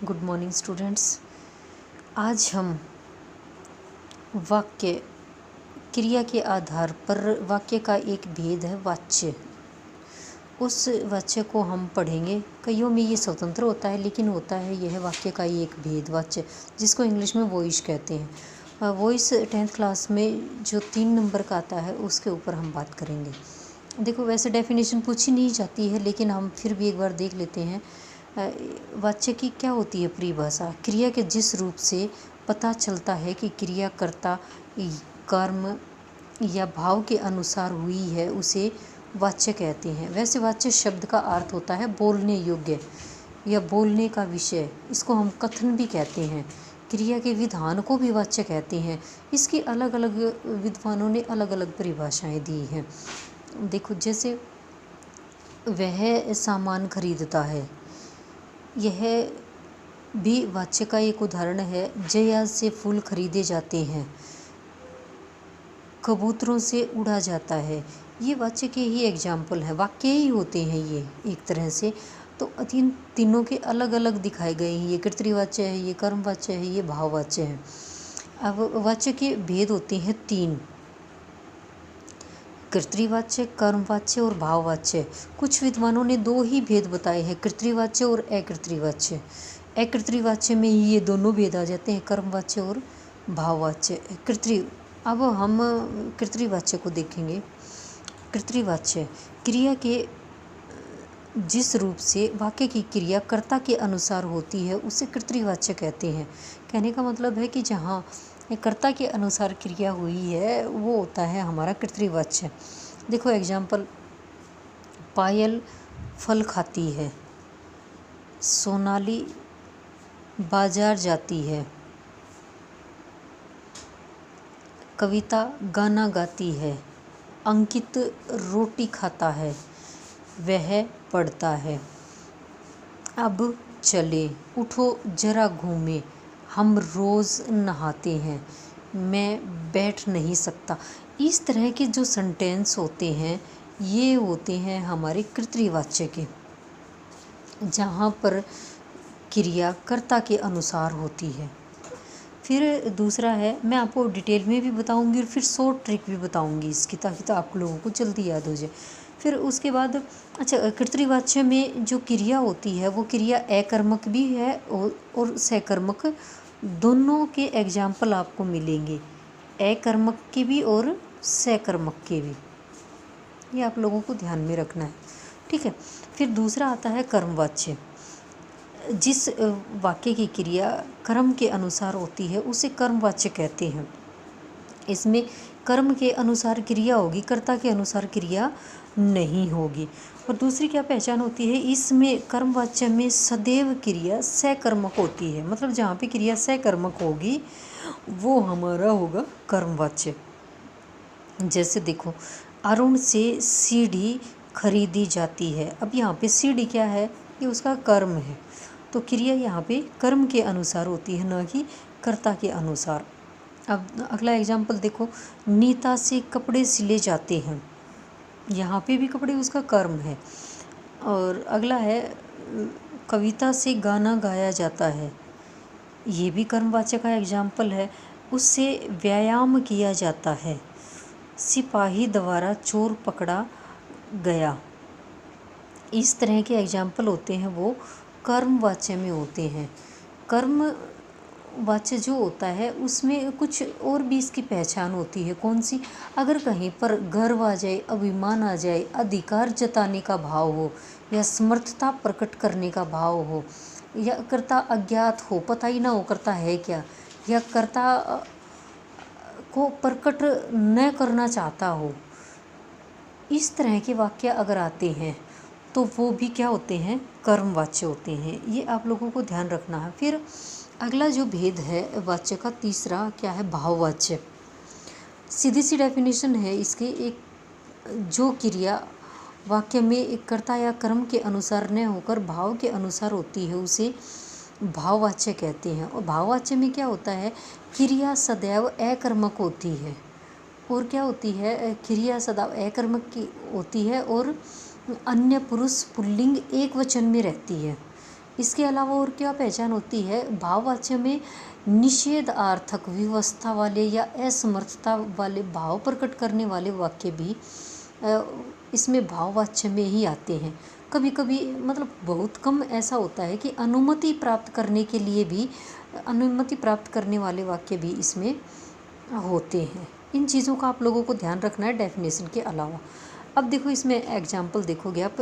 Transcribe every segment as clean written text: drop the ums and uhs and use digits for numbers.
Good morning students. आज हम वाक्य क्रिया के आधार पर वाक्य का एक भेद है वाच्य। उस वाच्य को हम पढ़ेंगे। कईयों में ये स्वतंत्र होता है, लेकिन होता है यह वाक्य का ही एक भेद वाच्य, जिसको इंग्लिश में वॉइस कहते हैं। वॉइस 10th क्लास में जो 3 नंबर का आता है उसके ऊपर हम बात करेंगे। देखो, वैसे डेफिनेशन पूछी नहीं जाती है, लेकिन हम फिर भी एक बार देख लेते हैं। वाच्य की क्या होती है परिभाषा? क्रिया के जिस रूप से पता चलता है कि क्रिया कर्ता कर्म या भाव के अनुसार हुई है उसे वाच्य कहते हैं। वैसे वाच्य शब्द का अर्थ होता है बोलने योग्य या बोलने का विषय। इसको हम कथन भी कहते हैं। क्रिया के विधान को भी वाच्य कहते हैं। इसकी अलग अलग विद्वानों ने अलग अलग परिभाषाएं दी हैं। देखो, जैसे वह सामान खरीदता है, यह भी वाच्य का एक उदाहरण है। जयाज से फूल खरीदे जाते हैं, कबूतरों से उड़ा जाता है। ये वाच्य के ही एग्जाम्पल है, वाक्य ही होते हैं ये एक तरह से। तो तीनों के अलग अलग दिखाए गए हैं। ये कर्तृवाच्य है, ये कर्मवाच्य है, ये भाववाच्य है। अब वाच्य के भेद होते हैं 3: कर्तृवाच्य, कर्मवाच्य और भाववाच्य। कुछ विद्वानों ने 2 ही भेद बताए हैं, कर्तृवाच्य और अकर्तृवाच्य। अकर्तृवाच्य में ही ये दोनों भेद आ जाते हैं, कर्मवाच्य और भाववाच्य। अब हम कर्तृवाच्य को देखेंगे। कर्तृवाच्य क्रिया के जिस रूप से वाक्य की क्रिया कर्ता के अनुसार होती है उसे कर्तृवाच्य कहते हैं। कहने का मतलब है कि जहाँ कर्ता के अनुसार क्रिया हुई है वो होता है हमारा कर्तृवाच्य। देखो एग्जाम्पल: पायल फल खाती है, सोनाली बाजार जाती है, कविता गाना गाती है, अंकित रोटी खाता है, वह पढ़ता है। अब चले, उठो जरा घूमे, हम रोज़ नहाते हैं, मैं बैठ नहीं सकता। इस तरह के जो सेंटेंस होते हैं ये होते हैं हमारे कर्तृवाच्य के, जहाँ पर क्रिया कर्ता के अनुसार होती है। फिर दूसरा है, मैं आपको डिटेल में भी बताऊंगी और फिर शॉर्ट ट्रिक भी बताऊंगी इसकी, ताकि तो आप लोगों को जल्दी याद हो जाए। फिर उसके बाद कर्तृवाच्य में जो क्रिया होती है वो क्रिया अकर्मक भी है और सकर्मक, दोनों के एग्जाम्पल आपको मिलेंगे, अकर्मक के भी और सकर्मक के भी। ये आप लोगों को ध्यान में रखना है, ठीक है। फिर दूसरा आता है कर्मवाच्य। जिस वाक्य की क्रिया कर्म के अनुसार होती है उसे कर्मवाच्य कहते हैं। इसमें कर्म के अनुसार क्रिया होगी, कर्ता के अनुसार क्रिया नहीं होगी। और दूसरी क्या पहचान होती है, इसमें कर्मवाच्य में सदैव क्रिया सकर्मक होती है। मतलब जहाँ पे क्रिया सकर्मक होगी वो हमारा होगा कर्मवाच्य। जैसे देखो, अरुण से सीढ़ी खरीदी जाती है। अब यहाँ पे सीढ़ी क्या है, ये उसका कर्म है, तो क्रिया यहाँ पे कर्म के अनुसार होती है, ना कि कर्ता के अनुसार। अब अगला एग्जाम्पल देखो, नीता से कपड़े सिले जाते हैं, यहाँ पे भी कपड़े उसका कर्म है। और अगला है, कविता से गाना गाया जाता है, ये भी कर्मवाच्य का एग्जाम्पल है। उससे व्यायाम किया जाता है, सिपाही द्वारा चोर पकड़ा गया। इस तरह के एग्जाम्पल होते हैं वो कर्मवाच्य में होते हैं। कर्मवाच्य जो होता है उसमें कुछ और भी इसकी पहचान होती है। कौन सी? अगर कहीं पर गर्व आ जाए, अभिमान आ जाए, अधिकार जताने का भाव हो, या समर्थता प्रकट करने का भाव हो, या कर्ता अज्ञात हो, पता ही ना हो कर्ता है क्या, या कर्ता को प्रकट न करना चाहता हो, इस तरह के वाक्य अगर आते हैं तो वो भी क्या होते हैं, कर्मवाच्य होते हैं। ये आप लोगों को ध्यान रखना है। फिर अगला जो भेद है वाच्य का, तीसरा क्या है, भाववाच्य। सीधी सी डेफिनेशन है इसकी, एक जो क्रिया वाक्य में एक कर्ता या कर्म के अनुसार न होकर भाव के अनुसार होती है उसे भाववाच्य कहते हैं। और भाववाच्य में क्या होता है, क्रिया सदैव अकर्मक होती है। और क्या होती है, क्रिया सदैव अकर्मक की होती है और अन्य पुरुष पुल्लिंग एक वचन में रहती है। इसके अलावा और क्या पहचान होती है? भाववाच्य में निषेधार्थक व्यवस्था वाले या असमर्थता वाले भाव प्रकट करने वाले वाक्य भी इसमें भाववाच्य में ही आते हैं। कभी कभी मतलब बहुत कम ऐसा होता है कि अनुमति प्राप्त करने के लिए भी अनुमति प्राप्त करने वाले वाक्य भी इसमें होते हैं। इन चीज़ों का आप लोगों को ध्यान रखना है डेफिनेशन के अलावा। अब देखो इसमें एग्जाम्पल देखोगे आप,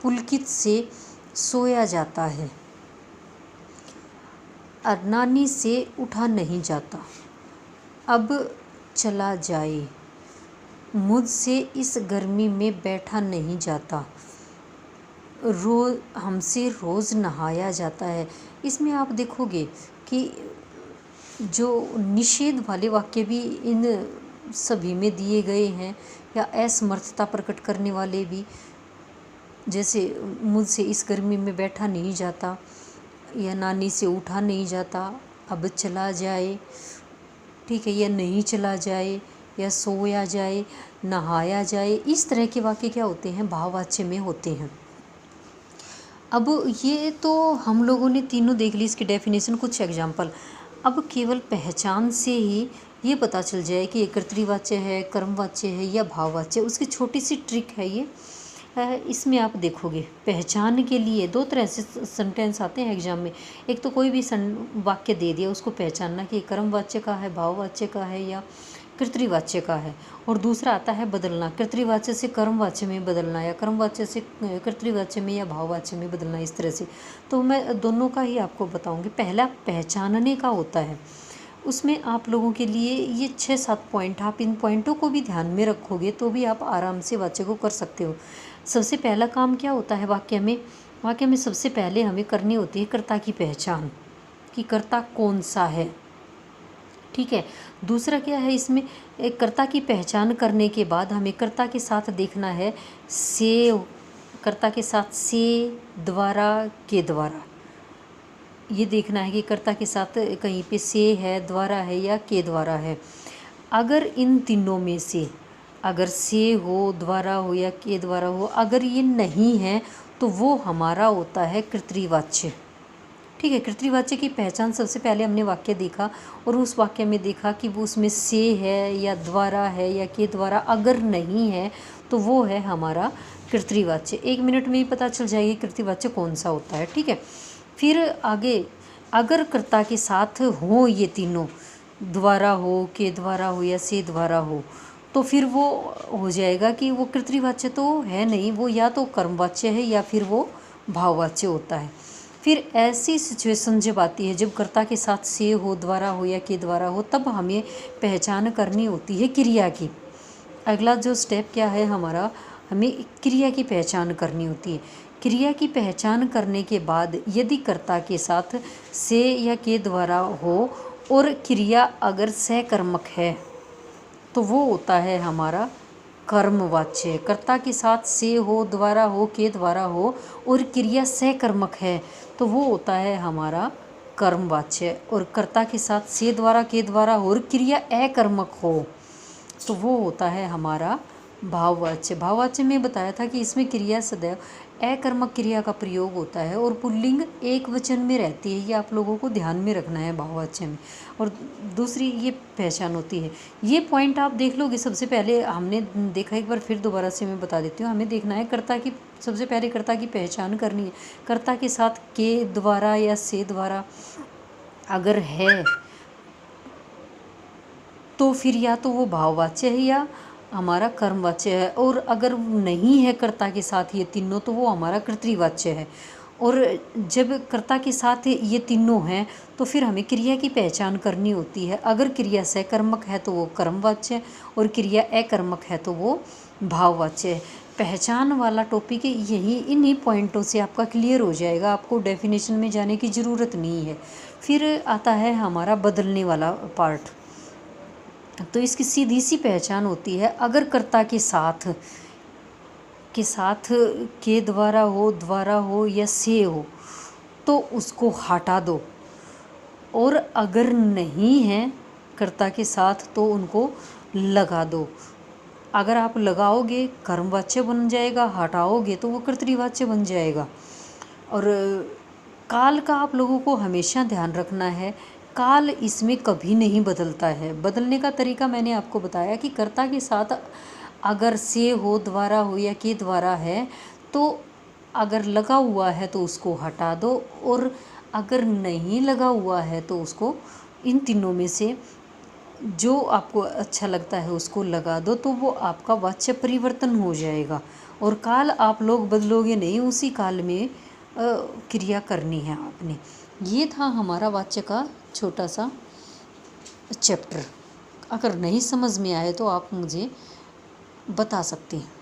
पुलकित से सोया जाता है, नानी से उठा नहीं जाता, अब चला जाए, मुझसे इस गर्मी में बैठा नहीं जाता, हमसे रोज़ नहाया जाता है। इसमें आप देखोगे कि जो निषेध वाले वाक्य भी इन सभी में दिए गए हैं, या असमर्थता प्रकट करने वाले भी, जैसे मुझसे इस गर्मी में बैठा नहीं जाता, या नानी से उठा नहीं जाता, अब चला जाए, ठीक है, या नहीं चला जाए, या सोया जाए, नहाया जाए। इस तरह के वाक्य क्या होते हैं? भाववाच्य में होते हैं। अब ये तो हम लोगों ने तीनों देख ली इसकी डेफिनेशन, कुछ एग्जाम्पल। अब केवल पहचान से ही ये पता चल जाए कि ये कर्तृवाच्य है, कर्मवाच्य है या भाववाच्य। उसकी छोटी सी ट्रिक है ये। इसमें आप देखोगे पहचान के लिए दो तरह से सेंटेंस आते हैं एग्जाम में। एक तो कोई भी वाक्य दे दिया, उसको पहचानना कि कर्मवाच्य का है, भाववाच्य का है या कर्तृवाच्य का है। और दूसरा आता है बदलना, कर्तृवाच्य से कर्मवाच्य में बदलना, या कर्मवाच्य से कर्तृवाच्य में या भाववाच्य में बदलना, इस तरह से। तो मैं दोनों का ही आपको बताऊंगी। पहला पहचानने का होता है, उसमें आप लोगों के लिए ये 6-7 पॉइंट, आप इन पॉइंटों को भी ध्यान में रखोगे तो भी आप आराम से वाक्य को कर सकते हो। सबसे पहला काम क्या होता है वाक्य में? वाक्य में सबसे पहले हमें करनी होती है कर्ता की पहचान, कि कर्ता कौन सा है, ठीक है। दूसरा क्या है इसमें? एक कर्ता की पहचान करने के बाद हमें कर्ता के साथ देखना है से, कर्ता के साथ से, द्वारा, के द्वारा। ये देखना है कि कर्ता के साथ कहीं पे से है, द्वारा है या के द्वारा है। अगर इन तीनों में से, अगर से हो, द्वारा हो या के द्वारा हो, अगर ये नहीं है तो वो हमारा होता है कर्तृवाच्य, ठीक है। कर्तृवाच्य की पहचान सबसे पहले हमने वाक्य देखा और उस वाक्य में देखा कि वो उसमें से है या द्वारा है या के द्वारा। अगर नहीं है तो वो है हमारा कर्तृवाच्य। 1 मिनट में ही पता चल जाएगी कर्तृवाच्य कौन सा होता है, ठीक है। फिर आगे, अगर कर्ता के साथ हो ये तीनों, द्वारा हो, के द्वारा हो या से द्वारा हो, तो फिर वो हो जाएगा कि वो कर्तृवाच्य तो है नहीं, वो या तो कर्मवाच्य है या फिर वो भाववाच्य होता है। फिर ऐसी सिचुएशन जब आती है जब कर्ता के साथ से हो, द्वारा हो या के द्वारा हो, तब हमें पहचान करनी होती है क्रिया की। अगला जो स्टेप क्या है हमारा, हमें क्रिया की पहचान करनी होती है। क्रिया की पहचान करने के बाद यदि कर्ता के साथ से या के द्वारा हो और क्रिया अगर सहकर्मक है तो वो होता है हमारा कर्मवाच्य। कर्ता के साथ से हो, द्वारा हो, के द्वारा हो और क्रिया सहकर्मक है तो वो होता है हमारा कर्मवाच्य। और कर्ता के साथ से, द्वारा, के द्वारा हो और क्रिया अकर्मक हो तो वो होता है हमारा भाववाच्य। भाववाच्य में बताया था कि इसमें क्रिया सदैव अकर्मक क्रिया का प्रयोग होता है और पुल्लिंग एक वचन में रहती है। ये आप लोगों को ध्यान में रखना है भाववाच्य में। और दूसरी ये पहचान होती है। ये पॉइंट आप देख लोगे। सबसे पहले हमने देखा, एक बार फिर दोबारा से मैं बता देती हूँ। हमें देखना है कर्ता की, सबसे पहले कर्ता की पहचान करनी है। कर्ता के साथ के द्वारा या से द्वारा अगर है तो फिर या तो वो भाववाच्य है या हमारा कर्मवाच्य है। और अगर नहीं है कर्ता के साथ ये तीनों तो वो हमारा कर्तृवाच्य है। और जब कर्ता के साथ ये तीनों हैं तो फिर हमें क्रिया की पहचान करनी होती है। अगर क्रिया सकर्मक है तो वो कर्मवाच्य और क्रिया अकर्मक है तो वो भाववाच्य है। पहचान वाला टॉपिक यही इन्हीं पॉइंटों से आपका क्लियर हो जाएगा। आपको डेफिनेशन में जाने की ज़रूरत नहीं है। फिर आता है हमारा बदलने वाला पार्ट। तो इसकी सीधी सी पहचान होती है, अगर कर्ता के साथ के द्वारा हो, द्वारा हो या से हो तो उसको हटा दो। और अगर नहीं है कर्ता के साथ तो उनको लगा दो। अगर आप लगाओगे कर्मवाच्य बन जाएगा, हटाओगे तो वो कर्तृवाच्य बन जाएगा। और काल का आप लोगों को हमेशा ध्यान रखना है। काल इसमें कभी नहीं बदलता है। बदलने का तरीका मैंने आपको बताया कि कर्ता के साथ अगर से हो, द्वारा हो या के द्वारा है, तो अगर लगा हुआ है तो उसको हटा दो, और अगर नहीं लगा हुआ है तो उसको, इन तीनों में से जो आपको अच्छा लगता है उसको लगा दो, तो वो आपका वाच्य परिवर्तन हो जाएगा। और काल आप लोग बदलोगे नहीं, उसी काल में क्रिया करनी है आपने। ये था हमारा वाच्य का छोटा सा चैप्टर। अगर नहीं समझ में आए तो आप मुझे बता सकते हैं।